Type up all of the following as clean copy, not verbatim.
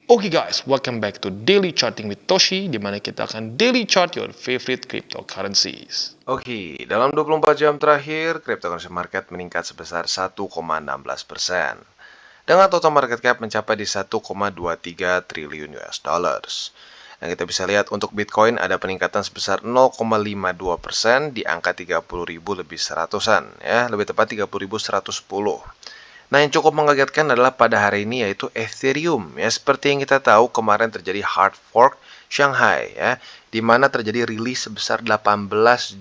Oke guys, welcome back to Daily Charting with Toshi, di mana kita akan daily chart your favorite cryptocurrencies. Oke, dalam 24 jam terakhir, cryptocurrency market meningkat sebesar 1,16%. Dengan total market cap mencapai di 1,23 triliun US dollars. Dan kita bisa lihat untuk Bitcoin ada peningkatan sebesar 0,52% di angka 30.000 lebih seratusan, ya, lebih tepat 30.110. Nah, yang cukup mengagetkan adalah pada hari ini yaitu Ethereum. Ya, seperti yang kita tahu kemarin terjadi hard fork Shanghai, ya, di mana terjadi rilis sebesar 18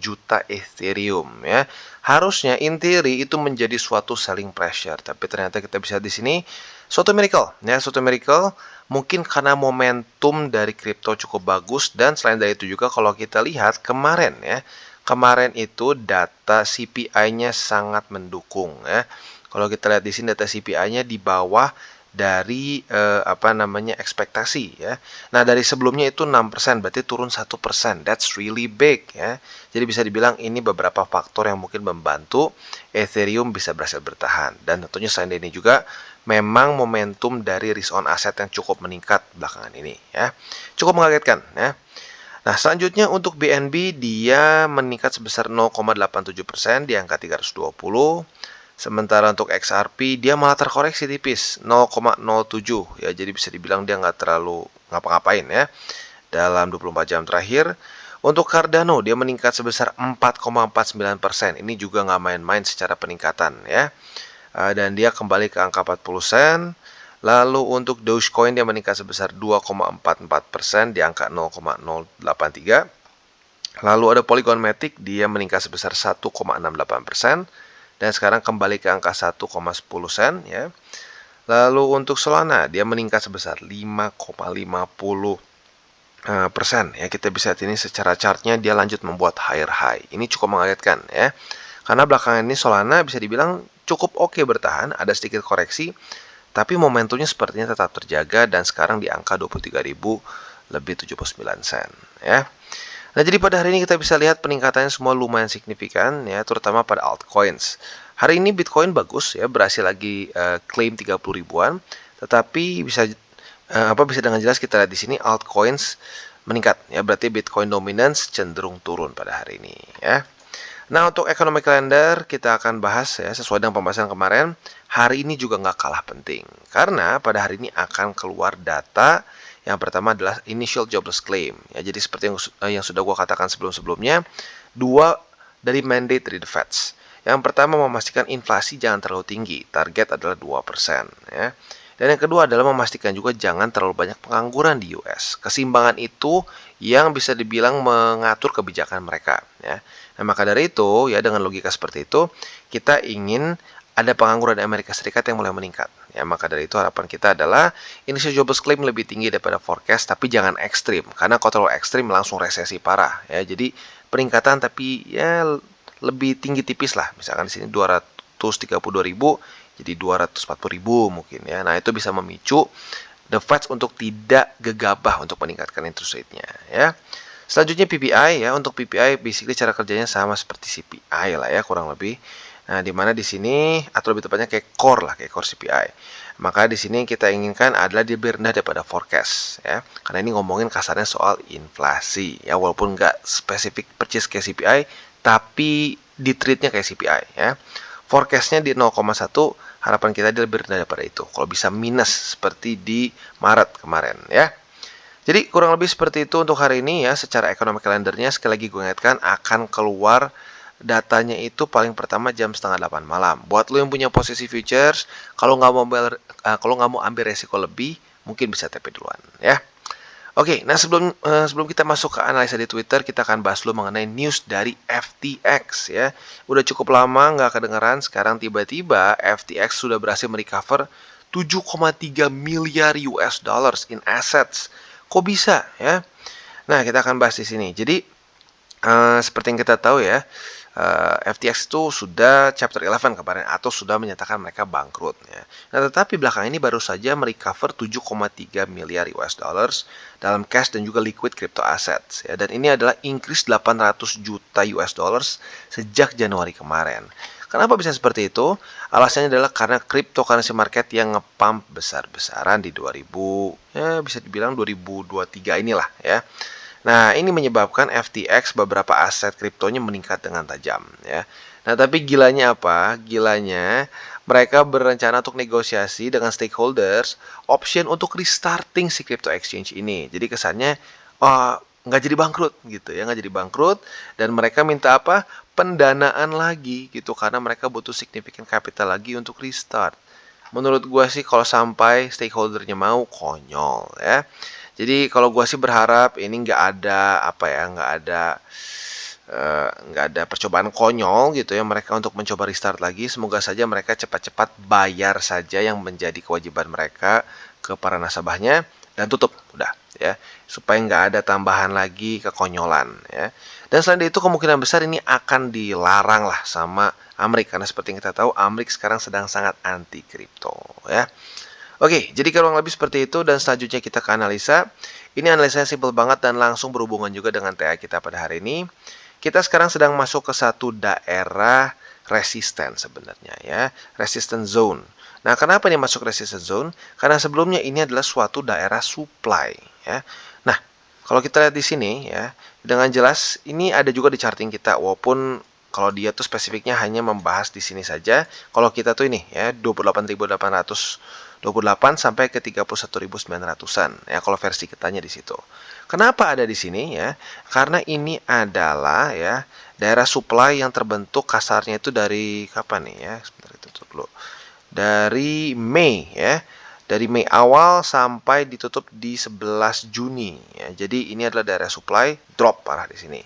juta Ethereum, ya. Harusnya in theory itu menjadi suatu selling pressure, tapi ternyata kita bisa di sini suatu miracle, ya, suatu miracle. Mungkin karena momentum dari kripto cukup bagus, dan selain dari itu juga kalau kita lihat kemarin, ya, kemarin itu data CPI-nya sangat mendukung, ya. Kalau kita lihat di sini data CPI-nya di bawah dari ekspektasi, ya. Nah, dari sebelumnya itu 6%, berarti turun 1%. That's really big, ya. Jadi bisa dibilang ini beberapa faktor yang mungkin membantu Ethereum bisa berhasil bertahan. Dan tentunya selain ini juga memang momentum dari risk on asset yang cukup meningkat belakangan ini, ya. Cukup mengagetkan, ya. Nah, selanjutnya untuk BNB dia meningkat sebesar 0,87% di angka 320. Sementara untuk XRP dia malah terkoreksi tipis 0,07, ya, jadi bisa dibilang dia nggak terlalu ngapa-ngapain, ya, dalam 24 jam terakhir. Untuk Cardano dia meningkat sebesar 4,49%. Ini juga nggak main-main secara peningkatan, ya. Dan dia kembali ke angka 40 sen. Lalu untuk Dogecoin dia meningkat sebesar 2,44% di angka 0,083. Lalu ada Polygon Matic dia meningkat sebesar 1,68%. Dan sekarang kembali ke angka 1,10 sen, ya. Lalu untuk Solana dia meningkat sebesar 5,50 persen, ya. Kita bisa lihat ini secara chartnya dia lanjut membuat higher high. Ini cukup mengagetkan, ya, karena belakangan ini Solana bisa dibilang cukup oke bertahan, ada sedikit koreksi, tapi momentumnya sepertinya tetap terjaga dan sekarang di angka 23.000 lebih 79 sen, ya. Nah, jadi pada hari ini kita bisa lihat peningkatannya semua lumayan signifikan, ya, terutama pada altcoins. Hari ini Bitcoin bagus, ya, berhasil lagi klaim 30 ribuan, tetapi bisa dengan jelas kita lihat di sini altcoins meningkat, ya, berarti Bitcoin dominance cenderung turun pada hari ini, ya. Nah, untuk economic calendar kita akan bahas, ya, sesuai dengan pembahasan kemarin. Hari ini juga nggak kalah penting karena pada hari ini akan keluar data. Yang pertama adalah initial jobless claim, ya. Jadi seperti yang sudah gue katakan sebelum-sebelumnya, dua dari mandate dari the Feds. Yang pertama memastikan inflasi jangan terlalu tinggi, target adalah 2%, ya. Dan yang kedua adalah memastikan juga jangan terlalu banyak pengangguran di US. Keseimbangan itu yang bisa dibilang mengatur kebijakan mereka, ya. Nah, maka dari itu, ya, dengan logika seperti itu, kita ingin ada pengangguran di Amerika Serikat yang mulai meningkat. Ya, maka dari itu harapan kita adalah initial jobless claim lebih tinggi daripada forecast, tapi jangan ekstrim. Karena kalau terlalu ekstrim langsung resesi parah, ya. Jadi peningkatan tapi ya lebih tinggi tipis lah. Misalkan di sini 232.000 jadi 240.000 mungkin, ya. Nah, itu bisa memicu the Fed untuk tidak gegabah untuk meningkatkan interest rate-nya, ya. Selanjutnya PPI, ya. Untuk PPI basically cara kerjanya sama seperti CPI lah, ya, kurang lebih. Nah, di mana di sini atau lebih tepatnya kayak core CPI. Maka di sini kita inginkan adalah dia lebih rendah daripada forecast, ya. Karena ini ngomongin kasarnya soal inflasi, ya, walaupun nggak spesifik persis kayak CPI, tapi di treatnya kayak CPI, ya. Forecastnya di 0,1, harapan kita dia lebih rendah daripada itu. Kalau bisa minus seperti di Maret kemarin, ya. Jadi kurang lebih seperti itu untuk hari ini, ya. Secara ekonomi kalendernya sekali lagi gue ingatkan akan keluar datanya itu paling pertama jam 7:30 malam. Buat lo yang punya posisi futures, kalau nggak mau ambil resiko lebih, mungkin bisa TP duluan, ya. Oke, nah sebelum kita masuk ke analisa di Twitter, kita akan bahas dulu mengenai news dari FTX, ya. Udah cukup lama nggak kedengeran, sekarang tiba-tiba FTX sudah berhasil merecover 7,3 miliar US dollars in assets. Kok bisa, ya? Nah, kita akan bahas di sini. Jadi seperti yang kita tahu, ya, FTX itu sudah Chapter 11 kemarin atau sudah menyatakan mereka bangkrut, ya. Nah, tetapi belakangan ini baru saja merecover 7,3 miliar US dollars dalam cash dan juga liquid crypto assets, ya. Dan ini adalah increase 800 juta US dollars sejak Januari kemarin. Kenapa bisa seperti itu? Alasannya adalah karena cryptocurrency market yang nge-pump besar-besaran di 2000, ya bisa dibilang 2023 inilah ya. Nah, ini menyebabkan FTX beberapa aset kriptonya meningkat dengan tajam ya. Nah, tapi gilanya apa? Gilanya mereka berencana untuk negosiasi dengan stakeholders option untuk restarting si crypto exchange ini. Jadi kesannya nggak jadi bangkrut gitu ya, nggak jadi bangkrut, dan mereka minta apa? Pendanaan lagi gitu karena mereka butuh significant capital lagi untuk restart. Menurut gua sih kalau sampai stakeholdernya mau, konyol ya. Jadi kalau gua sih berharap ini nggak ada apa ya, nggak ada percobaan konyol gitu ya mereka untuk mencoba restart lagi. Semoga saja mereka cepat-cepat bayar saja yang menjadi kewajiban mereka ke para nasabahnya dan tutup udah ya, supaya nggak ada tambahan lagi kekonyolan ya. Dan selain itu kemungkinan besar ini akan dilarang lah sama Amerika, karena seperti yang kita tahu Amerika sekarang sedang sangat anti kripto ya. Oke, jadi kurang lebih seperti itu, dan selanjutnya kita ke analisa. Ini analisanya simple banget dan langsung berhubungan juga dengan TA kita pada hari ini. Kita sekarang sedang masuk ke satu daerah resisten sebenarnya ya, resistance zone. Nah, kenapa ini masuk resistance zone? Karena sebelumnya ini adalah suatu daerah supply ya. Nah, kalau kita lihat di sini ya, dengan jelas ini ada juga di charting kita, walaupun kalau dia tuh spesifiknya hanya membahas di sini saja. Kalau kita tuh ini ya 28.828 sampai ke 31.900-an ya kalau versi kitanya di situ. Kenapa ada di sini ya? Karena ini adalah ya daerah supply yang terbentuk kasarnya itu dari kapan nih ya? Sebentar itu dulu. Dari Mei ya. Dari Mei awal sampai ditutup di 11 Juni ya. Jadi ini adalah daerah supply, drop parah di sini.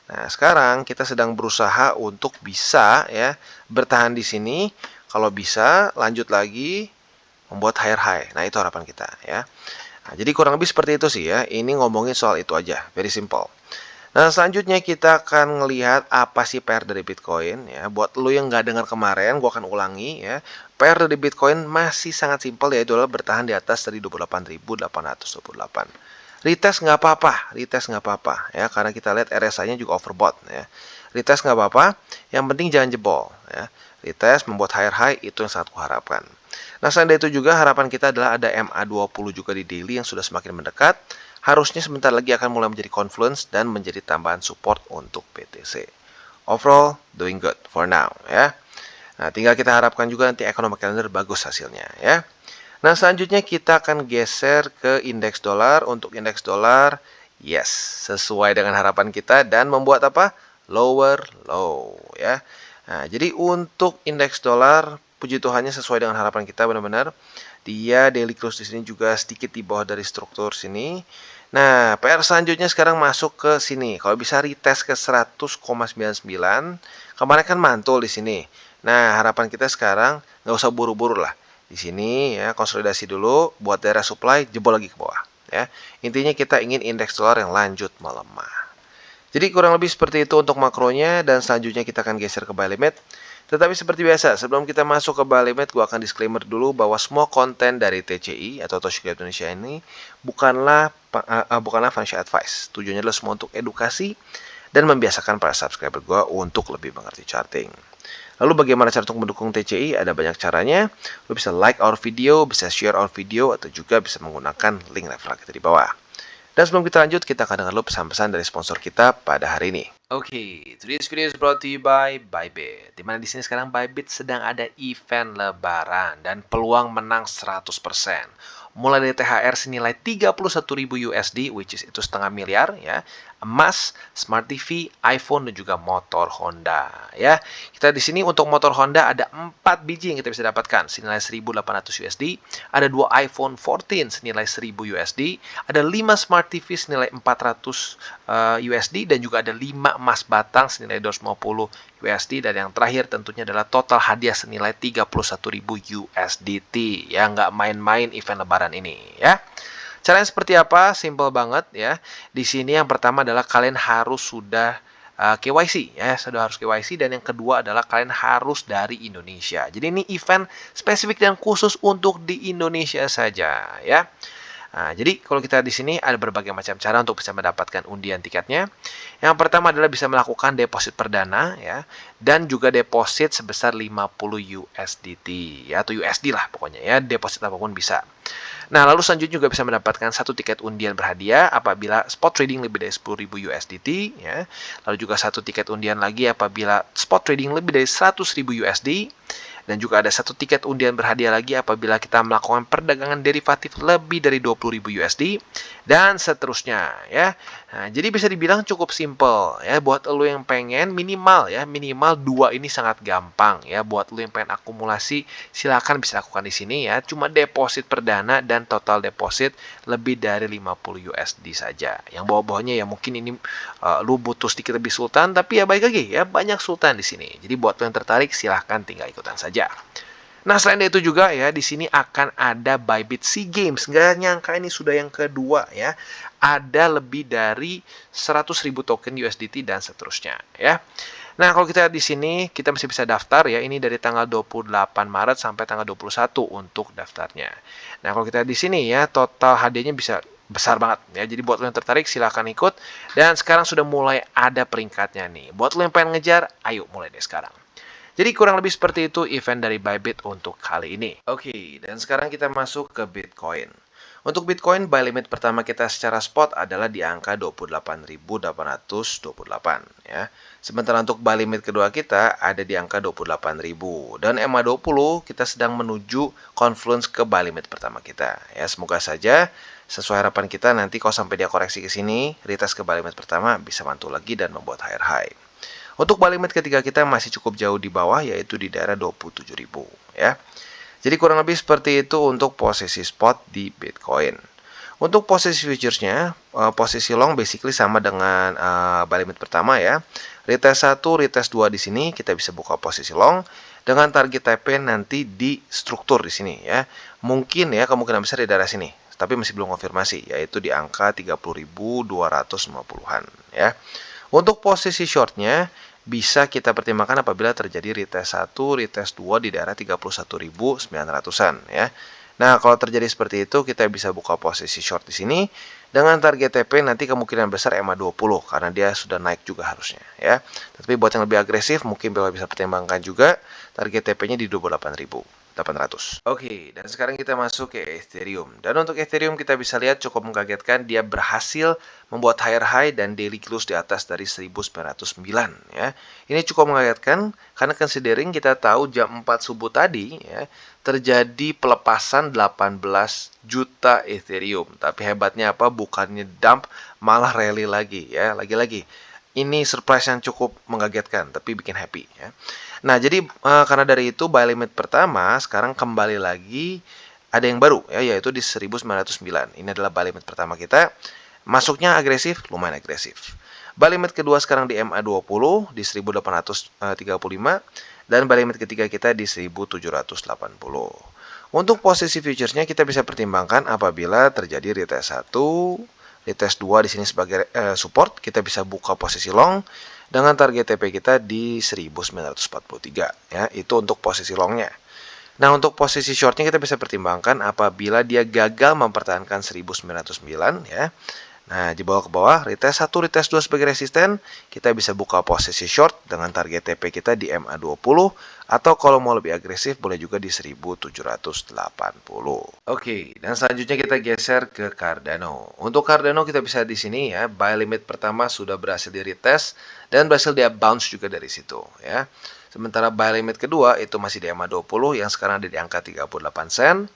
Nah, sekarang kita sedang berusaha untuk bisa ya bertahan di sini. Kalau bisa lanjut lagi membuat higher high. Nah, itu harapan kita ya. Nah, jadi kurang lebih seperti itu sih ya. Ini ngomongin soal itu aja, very simple. Nah, selanjutnya kita akan ngelihat apa sih pair dari Bitcoin ya. Buat lo yang nggak dengar kemarin, gua akan ulangi ya. Pair dari Bitcoin masih sangat simpel, yaitu adalah bertahan di atas dari 28.828. Retest nggak apa-apa ya, karena kita lihat RSI-nya juga overbought ya. Retest nggak apa-apa, yang penting jangan jebol ya. Retest membuat higher high itu yang sangat kuharapkan. Nah, selain dari itu juga harapan kita adalah ada MA20 juga di daily yang sudah semakin mendekat. Harusnya sebentar lagi akan mulai menjadi confluence dan menjadi tambahan support untuk BTC. Overall, doing good for now ya. Nah, tinggal kita harapkan juga nanti economic calendar bagus hasilnya ya. Nah, selanjutnya kita akan geser ke indeks dolar. Untuk indeks dolar, yes, sesuai dengan harapan kita dan membuat apa? Lower low ya. Nah, jadi untuk indeks dolar, puji Tuhannya sesuai dengan harapan kita benar-benar. Dia daily close di sini juga sedikit di bawah dari struktur sini. Nah, PR selanjutnya sekarang masuk ke sini. Kalau bisa retest ke 100,99. Kemarin kan mantul di sini. Nah, harapan kita sekarang nggak usah buru-buru lah. Di sini ya konsolidasi dulu buat daerah supply, jebol lagi ke bawah ya. Intinya kita ingin indeks dolar yang lanjut melemah. Jadi kurang lebih seperti itu untuk makronya, dan selanjutnya kita akan geser ke buy limit. Tetapi seperti biasa, sebelum kita masuk ke buy limit, gua akan disclaimer dulu bahwa semua konten dari TCI atau Toshi Crypto Indonesia ini bukanlah financial advice. Tujuannya adalah semua untuk edukasi dan membiasakan para subscriber gua untuk lebih mengerti charting. Lalu bagaimana cara untuk mendukung TCI? Ada banyak caranya. Lo bisa like our video, bisa share our video, atau juga bisa menggunakan link referral kita di bawah. Dan sebelum kita lanjut, kita akan dengar dulu pesan-pesan dari sponsor kita pada hari ini. Oke, today's video is brought to you by Bybit. Dimana di sini sekarang Bybit sedang ada event lebaran dan peluang menang 100%. Mulai dari THR senilai 31.000 USD, which is itu setengah miliar ya, emas, smart TV, iPhone, dan juga motor Honda ya. Kita di sini untuk motor Honda ada 4 biji yang kita bisa dapatkan senilai 1.800 USD, ada 2 iPhone 14 senilai 1.000 USD, ada 5 smart TV senilai 400 USD, dan juga ada 5 emas batang senilai 250 USD, dan yang terakhir tentunya adalah total hadiah senilai 31.000 USDT ya. Nggak main-main event lebaran ini ya. Caranya seperti apa? Simple banget ya. Di sini yang pertama adalah kalian harus sudah KYC ya, sudah harus KYC, dan yang kedua adalah kalian harus dari Indonesia. Jadi ini event spesifik dan khusus untuk di Indonesia saja ya. Nah, jadi kalau kita di sini ada berbagai macam cara untuk bisa mendapatkan undian tiketnya. Yang pertama adalah bisa melakukan deposit perdana ya, dan juga deposit sebesar 50 USDT ya, atau USD lah pokoknya ya, deposit apapun bisa. Nah, lalu selanjutnya juga bisa mendapatkan satu tiket undian berhadiah apabila spot trading lebih dari 10.000 USDT ya. Lalu juga satu tiket undian lagi apabila spot trading lebih dari 100.000 USD. Dan juga ada satu tiket undian berhadiah lagi apabila kita melakukan perdagangan derivatif lebih dari 20.000 USD dan seterusnya ya. Nah, jadi bisa dibilang cukup simple ya buat lo yang pengen minimal ya, minimal 2 ini sangat gampang ya. Buat lo yang pengen akumulasi silakan bisa lakukan di sini ya. Cuma deposit perdana dan total deposit lebih dari 50 USD saja. Yang bawah-bawahnya ya mungkin ini lu butuh sedikit lebih sultan, tapi ya baik lagi ya, banyak sultan di sini. Jadi buat lo yang tertarik silahkan tinggal ikutan saja. Nah, selain itu juga ya, di sini akan ada Bybit Sea Games. Nggak nyangka ini sudah yang kedua ya. Ada lebih dari 100.000 token USDT dan seterusnya ya. Nah, kalau kita lihat di sini, kita masih bisa daftar ya. Ini dari tanggal 28 Maret sampai tanggal 21 untuk daftarnya. Nah, kalau kita lihat di sini ya, total hadiahnya bisa besar banget ya. Jadi buat lo yang tertarik silahkan ikut. Dan sekarang sudah mulai ada peringkatnya nih. Buat lo yang pengen ngejar, ayo mulai deh sekarang. Jadi kurang lebih seperti itu event dari Bybit untuk kali ini. Oke, dan sekarang kita masuk ke Bitcoin. Untuk Bitcoin, buy limit pertama kita secara spot adalah di angka 28.828 ya. Sementara untuk buy limit kedua kita ada di angka 28.000 dan MA20 kita sedang menuju confluence ke buy limit pertama kita ya. Semoga saja sesuai harapan kita nanti kalau sampai dia koreksi ke sini, retest ke buy limit pertama bisa mantul lagi dan membuat higher high. Untuk buy limit ketiga kita masih cukup jauh di bawah yaitu di daerah 27.000 ya. Jadi kurang lebih seperti itu untuk posisi spot di Bitcoin. Untuk posisi futuresnya, posisi long basically sama dengan buy limit pertama ya. Retest 1, retest 2 di sini kita bisa buka posisi long dengan target TP nanti di struktur di sini ya. Mungkin ya kemungkinan besar di daerah sini, tapi masih belum konfirmasi yaitu di angka 30.250-an ya. Untuk posisi shortnya bisa kita pertimbangkan apabila terjadi retest 1, retest 2 di daerah 31.900-an ya. Nah, kalau terjadi seperti itu kita bisa buka posisi short di sini dengan target TP nanti kemungkinan besar EMA 20 karena dia sudah naik juga harusnya ya. Tapi buat yang lebih agresif mungkin bisa pertimbangkan juga target TP-nya di 28.800. Oke, dan sekarang kita masuk ke Ethereum. Dan untuk Ethereum kita bisa lihat cukup mengagetkan dia berhasil membuat higher high dan daily close di atas dari 1909 ya. Ini cukup mengagetkan karena considering kita tahu jam 4 subuh tadi ya terjadi pelepasan 18 juta Ethereum. Tapi hebatnya apa? Bukannya dump malah rally lagi ya. Lagi-lagi ini surprise yang cukup mengagetkan tapi bikin happy ya. Nah, jadi karena dari itu buy limit pertama sekarang kembali lagi ada yang baru ya yaitu di 1909. Ini adalah buy limit pertama kita. Masuknya agresif, lumayan agresif. Buy limit kedua sekarang di MA20 di 1835 dan buy limit ketiga kita di 1780. Untuk posisi futuresnya kita bisa pertimbangkan apabila terjadi retest 1, retest 2 di sini sebagai support, kita bisa buka posisi long dengan target TP kita di 1943 ya. Itu untuk posisi longnya. Nah, untuk posisi shortnya kita bisa pertimbangkan apabila dia gagal mempertahankan 1909 ya. Nah, di bawah ke bawah, retest 1, retest 2 sebagai resisten, kita bisa buka posisi short dengan target TP kita di MA20 atau kalau mau lebih agresif boleh juga di 1780. Oke, dan selanjutnya kita geser ke Cardano. Untuk Cardano kita bisa di sini ya, buy limit pertama sudah berhasil di retest dan berhasil dia bounce juga dari situ ya. Sementara buy limit kedua itu masih di MA20 yang sekarang ada di angka 38 sen.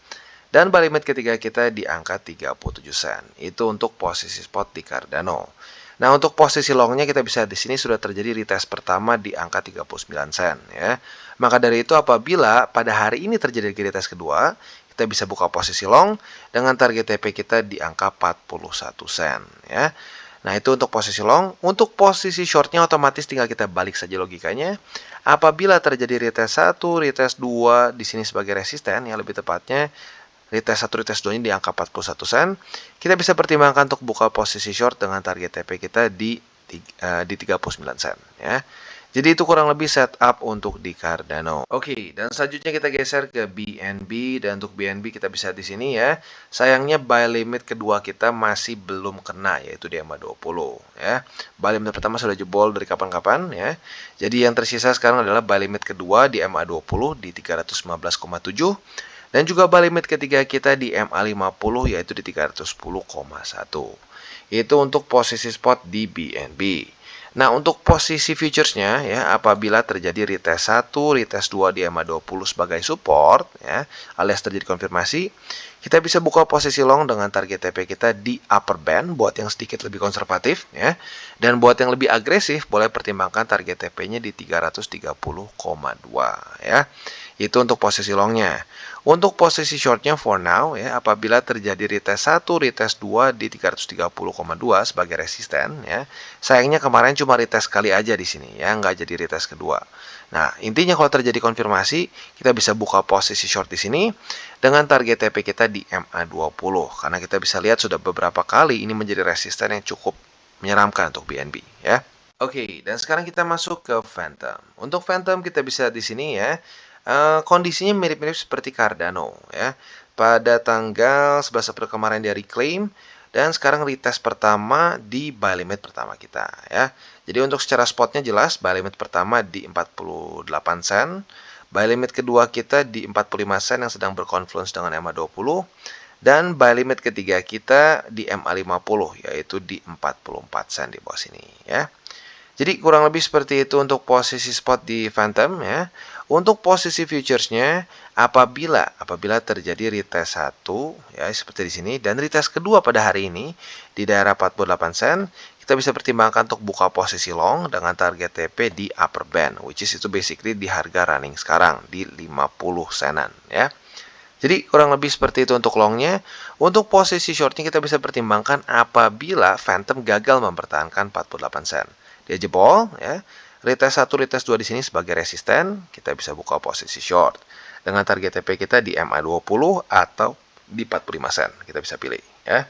Dan buy limit ketiga kita di angka 37 sen. Itu untuk posisi spot di Cardano. Nah, untuk posisi longnya kita bisa di sini sudah terjadi retest pertama di angka 39 sen ya. Maka dari itu apabila pada hari ini terjadi retest kedua, kita bisa buka posisi long dengan target TP kita di angka 41 sen ya. Nah, itu untuk posisi long. Untuk posisi shortnya otomatis tinggal kita balik saja logikanya. Apabila terjadi retest 1, retest 2 di sini sebagai resisten, yang lebih tepatnya retest 1, retest 2 ini di angka 41 sen. Kita bisa pertimbangkan untuk buka posisi short dengan target TP kita di 39 sen ya. Jadi itu kurang lebih setup untuk di Cardano. Oke, dan selanjutnya kita geser ke BNB, dan untuk BNB kita bisa di sini ya. Sayangnya buy limit kedua kita masih belum kena, yaitu di EMA 20 ya. Buy limit pertama sudah jebol dari kapan-kapan ya. Jadi yang tersisa sekarang adalah buy limit kedua di EMA 20 di 315,7, dan juga buy limit ketiga kita di EMA 50 yaitu di 310,1. Itu untuk posisi spot di BNB. Nah, untuk posisi futuresnya ya, apabila terjadi retest 1, retest 2 di EMA 20 sebagai support ya, alias terjadi konfirmasi, kita bisa buka posisi long dengan target TP kita di upper band buat yang sedikit lebih konservatif ya. Dan buat yang lebih agresif boleh pertimbangkan target TP-nya di 330,2 ya. Itu untuk posisi longnya. Untuk posisi shortnya for now ya, apabila terjadi retest 1, retest 2 di 330,2 sebagai resisten ya. Sayangnya kemarin cuma retest sekali aja di sini ya, nggak jadi retest kedua. Nah, intinya kalau terjadi konfirmasi, kita bisa buka posisi short di sini dengan target TP kita di MA20 karena kita bisa lihat sudah beberapa kali ini menjadi resisten yang cukup menyeramkan untuk BNB ya. Oke, dan sekarang kita masuk ke Phantom. Untuk Phantom kita bisa di sini ya. Kondisinya mirip-mirip seperti Cardano ya. Pada tanggal 11 April kemarin dia reclaim dan sekarang retest pertama di buy limit pertama kita ya. Jadi untuk secara spotnya jelas buy limit pertama di 48 sen, buy limit kedua kita di 45 sen yang sedang berkonfluence dengan EMA 20, dan buy limit ketiga kita di MA 50 yaitu di 44 sen di bawah sini ya. Jadi kurang lebih seperti itu untuk posisi spot di Phantom ya. Untuk posisi futuresnya, apabila terjadi retest 1 ya seperti di sini dan retest kedua pada hari ini di daerah 48 sen, kita bisa pertimbangkan untuk buka posisi long dengan target TP di upper band, which is itu basically di harga running sekarang di 50 senan ya. Jadi kurang lebih seperti itu untuk longnya. Untuk posisi shortnya kita bisa pertimbangkan apabila Phantom gagal mempertahankan 48 sen. Dia jebol ya. Retest 1, retest 2 di sini sebagai resisten, kita bisa buka posisi short. Dengan target TP kita di MA20 atau di 45 sen. Kita bisa pilih ya.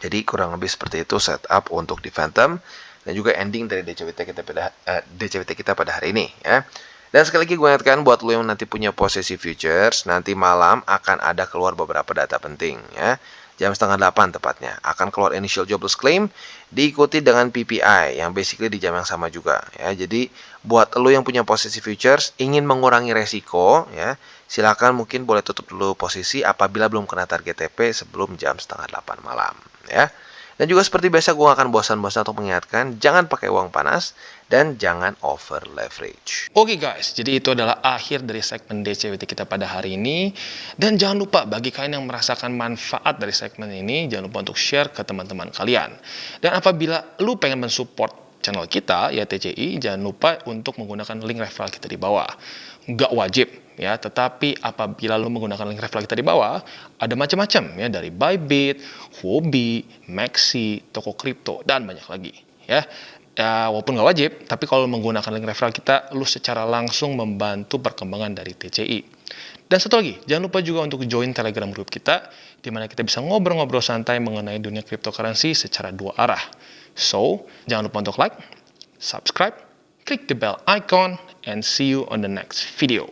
Jadi kurang lebih seperti itu setup untuk di Phantom dan juga ending dari DCWT kita pada hari ini ya. Dan sekali lagi gue ingatkan buat lo yang nanti punya posisi futures, nanti malam akan ada keluar beberapa data penting ya. Jam 7:30 tepatnya akan keluar initial jobless claim diikuti dengan PPI yang basically di jam yang sama juga ya. Jadi buat lo yang punya posisi futures ingin mengurangi resiko ya, silakan mungkin boleh tutup dulu posisi apabila belum kena target TP sebelum jam 7:30 malam ya. Dan juga seperti biasa gue gak akan bosan-bosan untuk mengingatkan jangan pakai uang panas dan jangan over leverage. Oke guys, jadi itu adalah akhir dari segmen DCWT kita pada hari ini. Dan jangan lupa bagi kalian yang merasakan manfaat dari segmen ini, jangan lupa untuk share ke teman-teman kalian. Dan apabila lu pengen mensupport channel kita, ya TCI, jangan lupa untuk menggunakan link referral kita di bawah. Nggak wajib ya, tetapi apabila lu menggunakan link referral kita di bawah, ada macam-macam ya, dari Bybit, Huobi, Maxi, toko kripto, dan banyak lagi ya. Ya, walaupun nggak wajib, tapi kalau menggunakan link referral kita, lu secara langsung membantu perkembangan dari TCI. Dan satu lagi, jangan lupa juga untuk join Telegram group kita, di mana kita bisa ngobrol-ngobrol santai mengenai dunia cryptocurrency secara dua arah. So, jangan lupa untuk like, subscribe, klik the bell icon, and see you on the next video.